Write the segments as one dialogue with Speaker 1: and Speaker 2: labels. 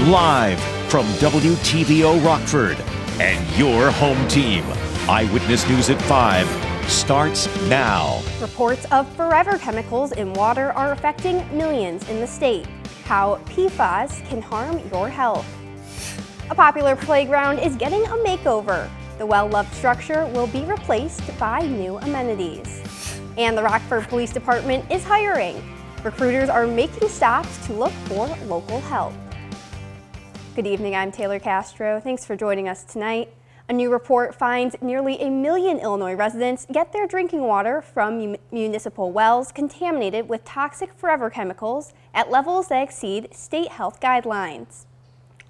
Speaker 1: Live from WTVO Rockford and your home team. Eyewitness News at 5 starts now.
Speaker 2: Reports of forever chemicals in water are affecting millions in the state. How PFAS can harm your health. A popular playground is getting a makeover. The well-loved structure will be replaced by new amenities. And the Rockford Police Department is hiring. Recruiters are making stops to look for local help. Good evening, I'm Taylor Castro. Thanks for joining us tonight. A new report finds nearly 1 million Illinois residents get their drinking water from municipal wells contaminated with toxic forever chemicals at levels that exceed state health guidelines.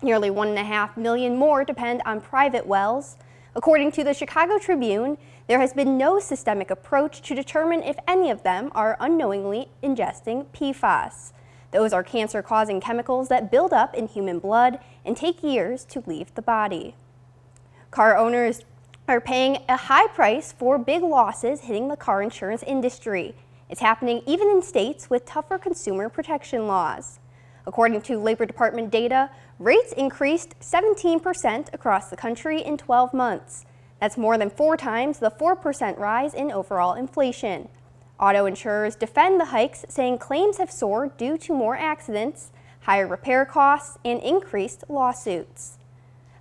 Speaker 2: Nearly 1.5 million more depend on private wells. According to the Chicago Tribune, there has been no systemic approach to determine if any of them are unknowingly ingesting PFAS. Those are cancer-causing chemicals that build up in human blood and take years to leave the body. Car owners are paying a high price for big losses hitting the car insurance industry. It's happening even in states with tougher consumer protection laws. According to Labor Department data, rates increased 17% across the country in 12 months. That's more than 4 times the 4% rise in overall inflation. Auto insurers defend the hikes, saying claims have soared due to more accidents, higher repair costs, and increased lawsuits.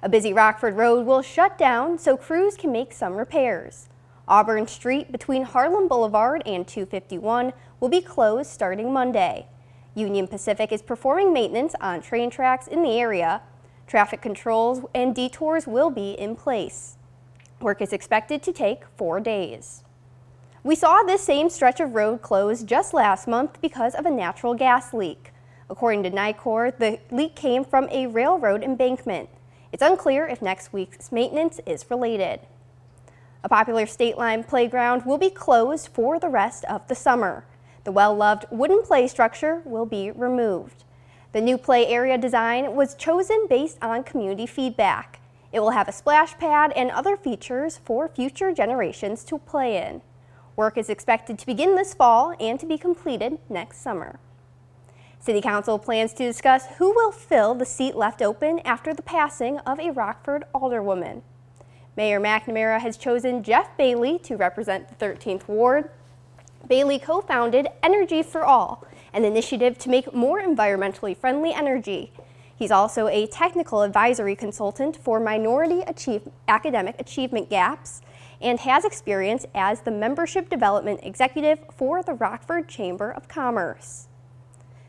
Speaker 2: A busy Rockford road will shut down so crews can make some repairs. Auburn Street between Harlem Boulevard and 251 will be closed starting Monday. Union Pacific is performing maintenance on train tracks in the area. Traffic controls and detours will be in place. Work is expected to take 4 days. We saw this same stretch of road close just last month because of a natural gas leak. According to NICOR, the leak came from a railroad embankment. It's unclear if next week's maintenance is related. A popular state line playground will be closed for the rest of the summer. The well-loved wooden play structure will be removed. The new play area design was chosen based on community feedback. It will have a splash pad and other features for future generations to play in. Work is expected to begin this fall and to be completed next summer. City Council plans to discuss who will fill the seat left open after the passing of a Rockford alderwoman. Mayor McNamara has chosen Jeff Bailey to represent the 13th Ward. Bailey co-founded Energy for All, an initiative to make more environmentally friendly energy. He's also a technical advisory consultant for minority academic achievement gaps and has experience as the membership development executive for the Rockford Chamber of Commerce.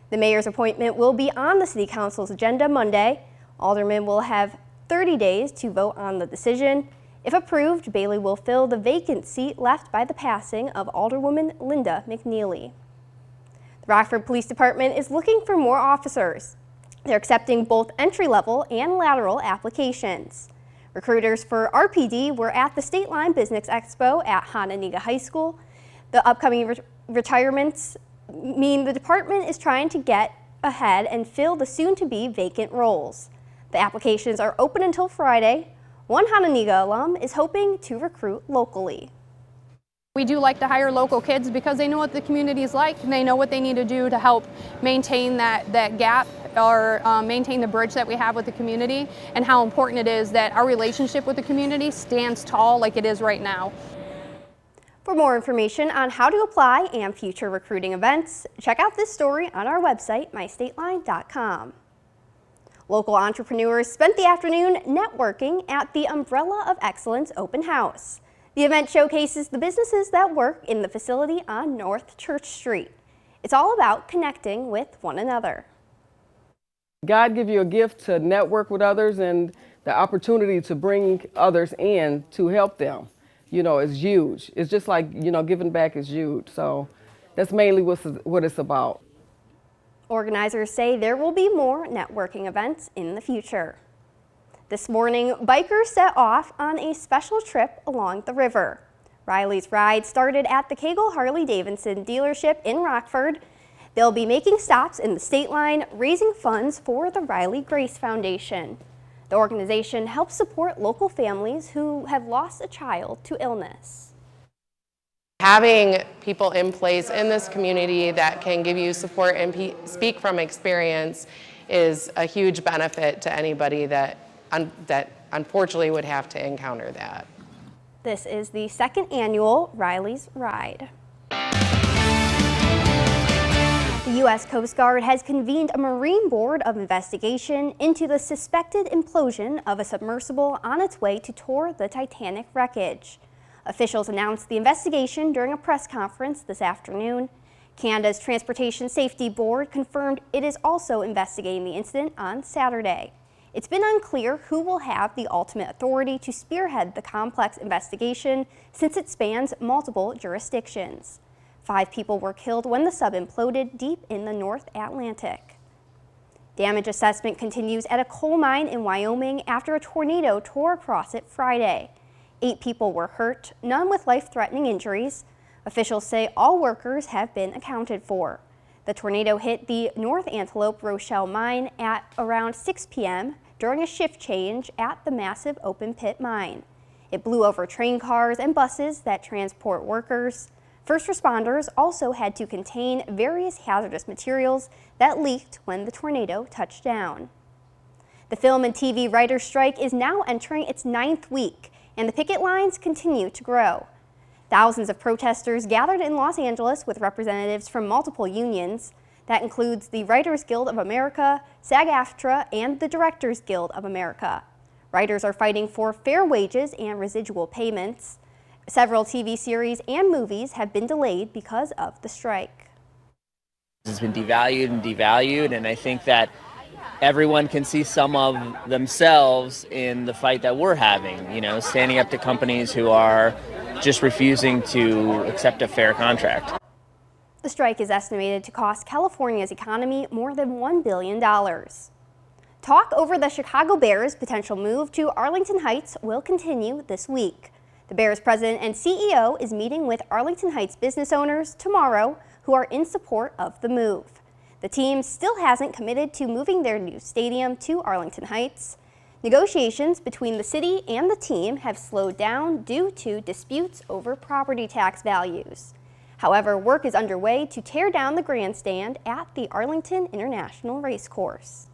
Speaker 2: The mayor's appointment will be on the City Council's agenda Monday. Aldermen will have 30 days to vote on the decision. If approved, Bailey will fill the vacant seat left by the passing of Alderwoman Linda McNeely. The Rockford Police Department is looking for more officers. They're accepting both entry-level and lateral applications. Recruiters for RPD were at the State Line Business Expo at Hononegah High School. The upcoming retirements mean the department is trying to get ahead and fill the soon-to-be vacant roles. The applications are open until Friday. One Hononegah alum is hoping to recruit locally.
Speaker 3: We do like to hire local kids because they know what the community is like and they know what they need to do to help maintain that gap or maintain the bridge that we have with the community, and how important it is that our relationship with the community stands tall like it is right now.
Speaker 2: For more information on how to apply and future recruiting events, check out this story on our website, mystateline.com. Local entrepreneurs spent the afternoon networking at the Umbrella of Excellence open house. The event showcases the businesses that work in the facility on North Church Street. It's all about connecting with one another.
Speaker 4: God give you a gift to network with others, and the opportunity to bring others in to help them, is huge. It's just like, giving back is huge. So that's mainly what it's about.
Speaker 2: Organizers say there will be more networking events in the future. This morning, bikers set off on a special trip along the river. Riley's Ride started at the Kegel Harley-Davidson dealership in Rockford. They'll be making stops in the state line, raising funds for the Riley Grace Foundation. The organization helps support local families who have lost a child to illness.
Speaker 5: Having people in place in this community that can give you support and speak from experience is a huge benefit to anybody that unfortunately would have to encounter that.
Speaker 2: This is the second annual Riley's Ride. The U.S. Coast Guard has convened a Marine Board of Investigation into the suspected implosion of a submersible on its way to tour the Titanic wreckage. Officials announced the investigation during a press conference this afternoon. Canada's Transportation Safety Board confirmed it is also investigating the incident on Saturday. It's been unclear who will have the ultimate authority to spearhead the complex investigation since it spans multiple jurisdictions. 5 people were killed when the sub imploded deep in the North Atlantic. Damage assessment continues at a coal mine in Wyoming after a tornado tore across it Friday. 8 people were hurt, none with life-threatening injuries. Officials say all workers have been accounted for. The tornado hit the North Antelope Rochelle mine at around 6 p.m. during a shift change at the massive open pit mine. It blew over train cars and buses that transport workers. First responders also had to contain various hazardous materials that leaked when the tornado touched down. The film and TV writers' strike is now entering its 9th week, and the picket lines continue to grow. Thousands of protesters gathered in Los Angeles with representatives from multiple unions. That includes the Writers Guild of America, SAG-AFTRA, and the Directors Guild of America. Writers are fighting for fair wages and residual payments. Several TV series and movies have been delayed because of the strike.
Speaker 6: It's been devalued, and I think that everyone can see some of themselves in the fight that we're having, standing up to companies who are just refusing to accept a fair contract.
Speaker 2: The strike is estimated to cost California's economy more than $1 billion. Talk over the Chicago Bears' potential move to Arlington Heights will continue this week. The Bears president and CEO is meeting with Arlington Heights business owners tomorrow who are in support of the move. The team still hasn't committed to moving their new stadium to Arlington Heights. Negotiations between the city and the team have slowed down due to disputes over property tax values. However, work is underway to tear down the grandstand at the Arlington International Racecourse.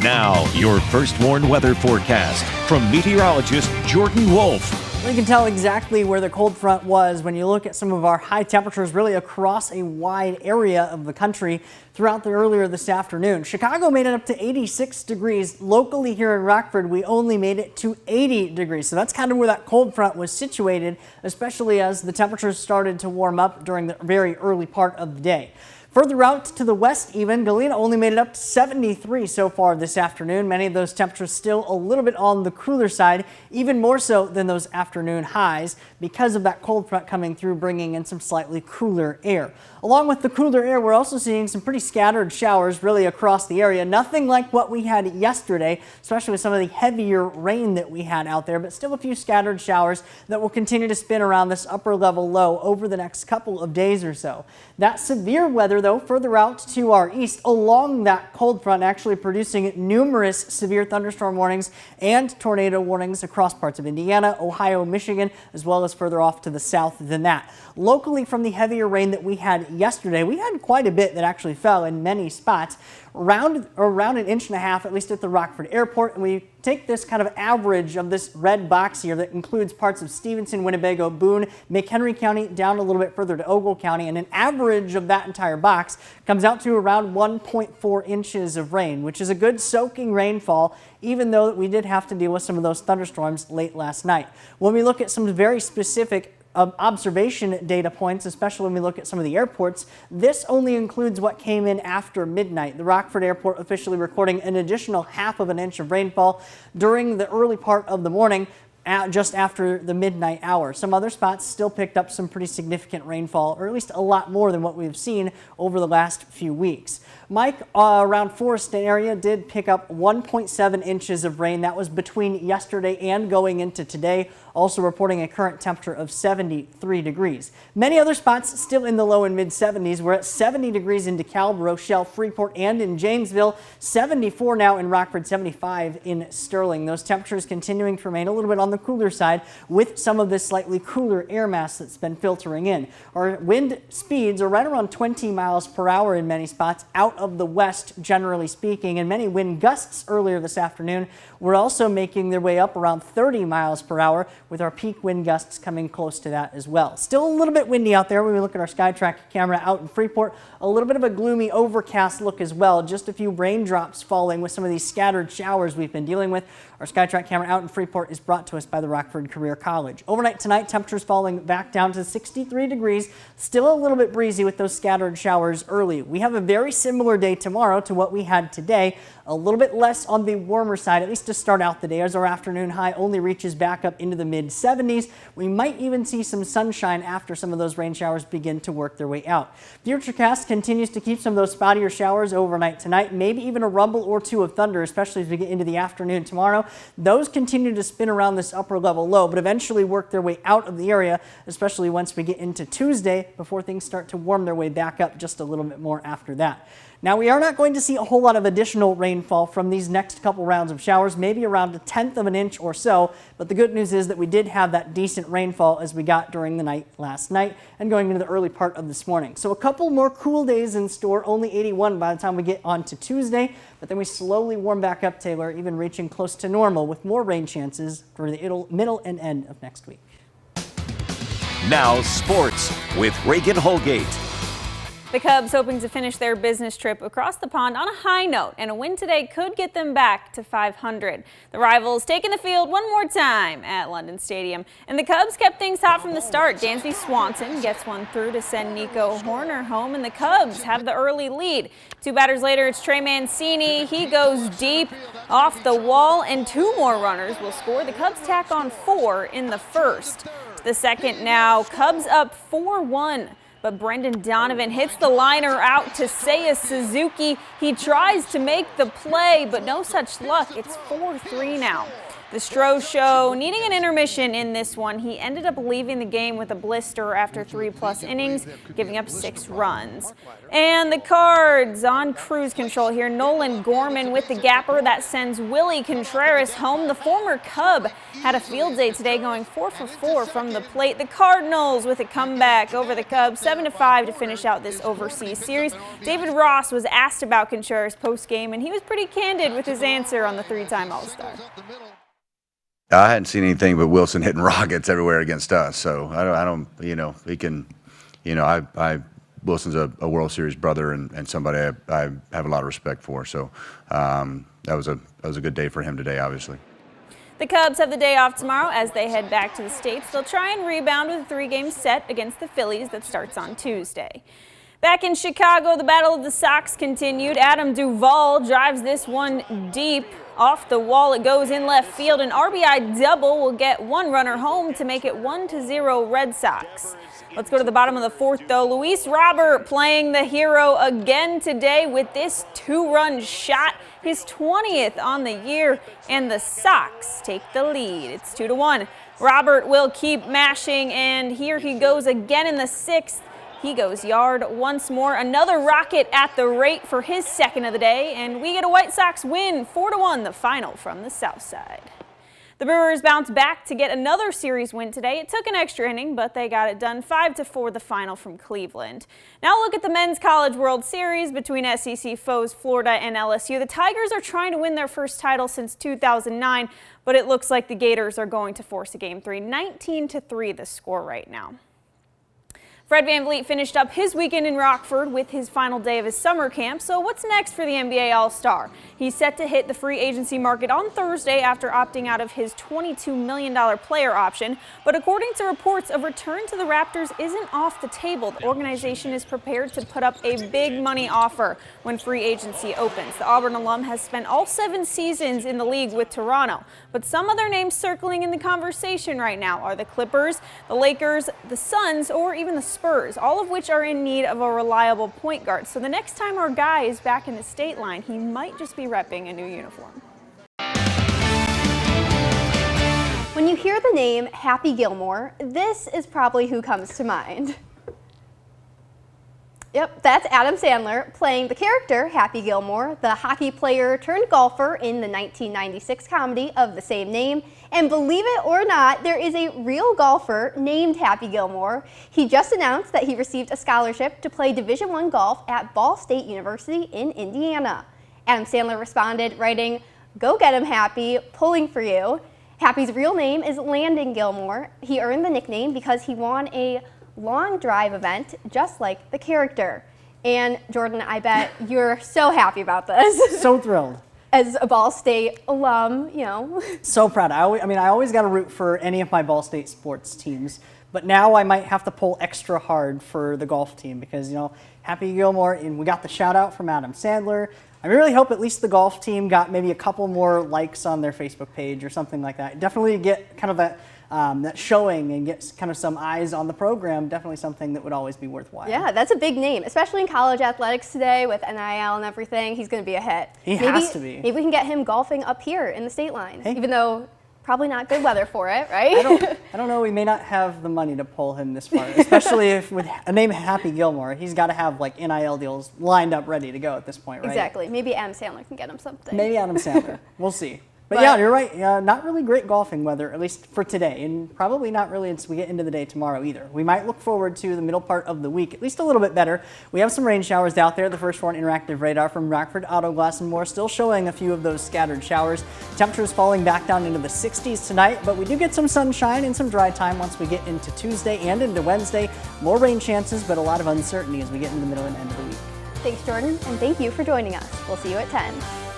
Speaker 1: Now, your first warned weather forecast from meteorologist Jordan Wolf.
Speaker 7: You can tell exactly where the cold front was when you look at some of our high temperatures really across a wide area of the country throughout the earlier this afternoon. Chicago made it up to 86 degrees. Locally here in Rockford, we only made it to 80 degrees. So that's kind of where that cold front was situated, especially as the temperatures started to warm up during the very early part of the day. Further out to the west even, Galena only made it up to 73 so far this afternoon. Many of those temperatures still a little bit on the cooler side, even more so than those afternoon highs because of that cold front coming through, bringing in some slightly cooler air. Along with the cooler air, we're also seeing some pretty scattered showers really across the area. Nothing like what we had yesterday, especially with some of the heavier rain that we had out there, but still a few scattered showers that will continue to spin around this upper level low over the next couple of days or so. That severe weather, though, further out to our east along that cold front, actually producing numerous severe thunderstorm warnings and tornado warnings across parts of Indiana, Ohio, Michigan, as well as further off to the south than that. Locally, from the heavier rain that we had yesterday, we had quite a bit that actually fell in many spots, around an inch and a half, at least at the Rockford Airport. And we take this kind of average of this red box here that includes parts of Stevenson, Winnebago, Boone, McHenry County, down a little bit further to Ogle County, and an average of that entire box comes out to around 1.4 inches of rain, which is a good soaking rainfall, even though we did have to deal with some of those thunderstorms late last night. When we look at some very specific observation data points, especially when we look at some of the airports, this only includes what came in after midnight. The Rockford Airport officially recording an additional ½ of an inch of rainfall during the early part of the morning, just after the midnight hour. Some other spots still picked up some pretty significant rainfall, or at least a lot more than what we've seen over the last few weeks. Mike, around Forest area did pick up 1.7 inches of rain. That was between yesterday and going into today, also reporting a current temperature of 73 degrees. Many other spots still in the low and mid 70s. We're at 70 degrees in DeKalb, Rochelle, Freeport, and in Janesville. 74 now in Rockford, 75 in Sterling. Those temperatures continuing to remain a little bit on the cooler side with some of this slightly cooler air mass that's been filtering in. Our wind speeds are right around 20 miles per hour in many spots out of the west, generally speaking, and many wind gusts earlier this afternoon were also making their way up around 30 miles per hour, with our peak wind gusts coming close to that as well. Still a little bit windy out there when we look at our SkyTrack camera out in Freeport. A little bit of a gloomy overcast look as well. Just a few raindrops falling with some of these scattered showers we've been dealing with. Our SkyTrack camera out in Freeport is brought to us by the Rockford Career College. Overnight tonight, temperatures falling back down to 63 degrees. Still a little bit breezy with those scattered showers early. We have a very similar day tomorrow to what we had today. A little bit less on the warmer side, at least to start out the day, as our afternoon high only reaches back up into the mid-70s. We might even see some sunshine after some of those rain showers begin to work their way out. Futurecast continues to keep some of those spottier showers overnight tonight, maybe even a rumble or two of thunder, especially as we get into the afternoon tomorrow. Those continue to spin around this upper level low, but eventually work their way out of the area, especially once we get into Tuesday, before things start to warm their way back up just a little bit more after that. Now, we are not going to see a whole lot of additional rainfall from these next couple rounds of showers, maybe around 1/10 of an inch or so. But the good news is that we did have that decent rainfall as we got during the night last night and going into the early part of this morning. So a couple more cool days in store, only 81 by the time we get on to Tuesday. But then we slowly warm back up, Taylor, even reaching close to normal with more rain chances for the middle and end of next week.
Speaker 1: Now sports with Reagan Holgate.
Speaker 8: The Cubs hoping to finish their business trip across the pond on a high note, and a win today could get them back to 500. The rivals taking the field one more time at London Stadium, and the Cubs kept things hot from the start. Dansby Swanson gets one through to send Nico Horner home, and the Cubs have the early lead. 2 batters later, it's Trey Mancini. He goes deep off the wall, and 2 more runners will score. The Cubs tack on 4 in the first. The second now, Cubs up 4-1. But Brendan Donovan hits the liner out to Seiya Suzuki. He tries to make the play, but no such luck. It's 4-3 now. The Stroh Show needing an intermission in this one. He ended up leaving the game with a blister after 3+ innings, giving up 6 runs. And the Cards on cruise control here. Nolan Gorman with the gapper that sends Willie Contreras home. The former Cub had a field day today, going 4 for 4 from the plate. The Cardinals with a comeback over the Cubs, 7-5 to finish out this overseas series. David Ross was asked about Contreras post-game, and he was pretty candid with his answer on the 3-time All-Star.
Speaker 9: I hadn't seen anything but Wilson hitting rockets everywhere against us. So I don't, he can, Wilson's a World Series brother and somebody I have a lot of respect for. So that was a good day for him today, obviously.
Speaker 8: The Cubs have the day off tomorrow as they head back to the States. They'll try and rebound with a 3-game set against the Phillies that starts on Tuesday. Back in Chicago, the battle of the Sox continued. Adam Duvall drives this one deep off the wall. It goes in left field. An RBI double will get 1 runner home to make it 1-0 Red Sox. Let's go to the bottom of the 4th, though. Luis Robert playing the hero again today with this 2-run shot, his 20th on the year, and the Sox take the lead. It's 2-1. Robert will keep mashing, and here he goes again in the 6th. He goes yard once more. Another rocket at the rate for his 2nd of the day, and we get a White Sox win, 4-1, the final from the South Side. The Brewers bounced back to get another series win today. It took an extra inning, but they got it done. 5-4, the final from Cleveland. Now look at the Men's College World Series between SEC foes Florida and LSU. The Tigers are trying to win their first title since 2009, but it looks like the Gators are going to force a Game 3. 19-3 the score right now. Fred VanVleet finished up his weekend in Rockford with his final day of his summer camp. So what's next for the NBA All-Star? He's set to hit the free agency market on Thursday after opting out of his $22 million player option. But according to reports, a return to the Raptors isn't off the table. The organization is prepared to put up a big money offer when free agency opens. The Auburn alum has spent all 7 seasons in the league with Toronto. But some other names circling in the conversation right now are the Clippers, the Lakers, the Suns, or even the Spurs, all of which are in need of a reliable point guard. So the next time our guy is back in the state line, he might just be repping a new uniform.
Speaker 2: When you hear the name Happy Gilmore, this is probably who comes to mind. Yep, that's Adam Sandler playing the character Happy Gilmore, the hockey player turned golfer in the 1996 comedy of the same name. And believe it or not, there is a real golfer named Happy Gilmore. He just announced that he received a scholarship to play Division I golf at Ball State University in Indiana. Adam Sandler responded, writing, "Go get him, Happy, pulling for you." Happy's real name is Landon Gilmore. He earned the nickname because he won a long drive event, just like the character. And Jordan, I bet you're so happy about this.
Speaker 7: So thrilled.
Speaker 2: As a Ball State alum, you know.
Speaker 7: So proud. I always got to root for any of my Ball State sports teams, but now I might have to pull extra hard for the golf team because, you know, Happy Gilmore, and we got the shout out from Adam Sandler. I really hope at least the golf team got maybe a couple more likes on their Facebook page or something like that. Definitely get kind of that showing and get kind of some eyes on the program. Definitely something that would always be worthwhile.
Speaker 2: Yeah, that's a big name, especially in college athletics today with NIL and everything. He's going to be a hit.
Speaker 7: He has to be.
Speaker 2: Maybe we can get him golfing up here in the state lines, even though probably not good weather for it, right?
Speaker 7: I don't know. We may not have the money to pull him this far, especially if with a name Happy Gilmore, he's got to have like NIL deals lined up ready to go at this point, right?
Speaker 2: Exactly. Maybe Adam Sandler can get him something.
Speaker 7: Maybe Adam Sandler. We'll see. But yeah, you're right. Not really great golfing weather, at least for today, and probably not really as we get into the day tomorrow either. We might look forward to the middle part of the week, at least a little bit better. We have some rain showers out there. The First Warn Interactive Radar from Rockford Auto Glass and More still showing a few of those scattered showers. Temperatures falling back down into the 60s tonight, but we do get some sunshine and some dry time once we get into Tuesday and into Wednesday. More rain chances, but a lot of uncertainty as we get into the middle and end of the week.
Speaker 2: Thanks, Jordan, and thank you for joining us. We'll see you at 10.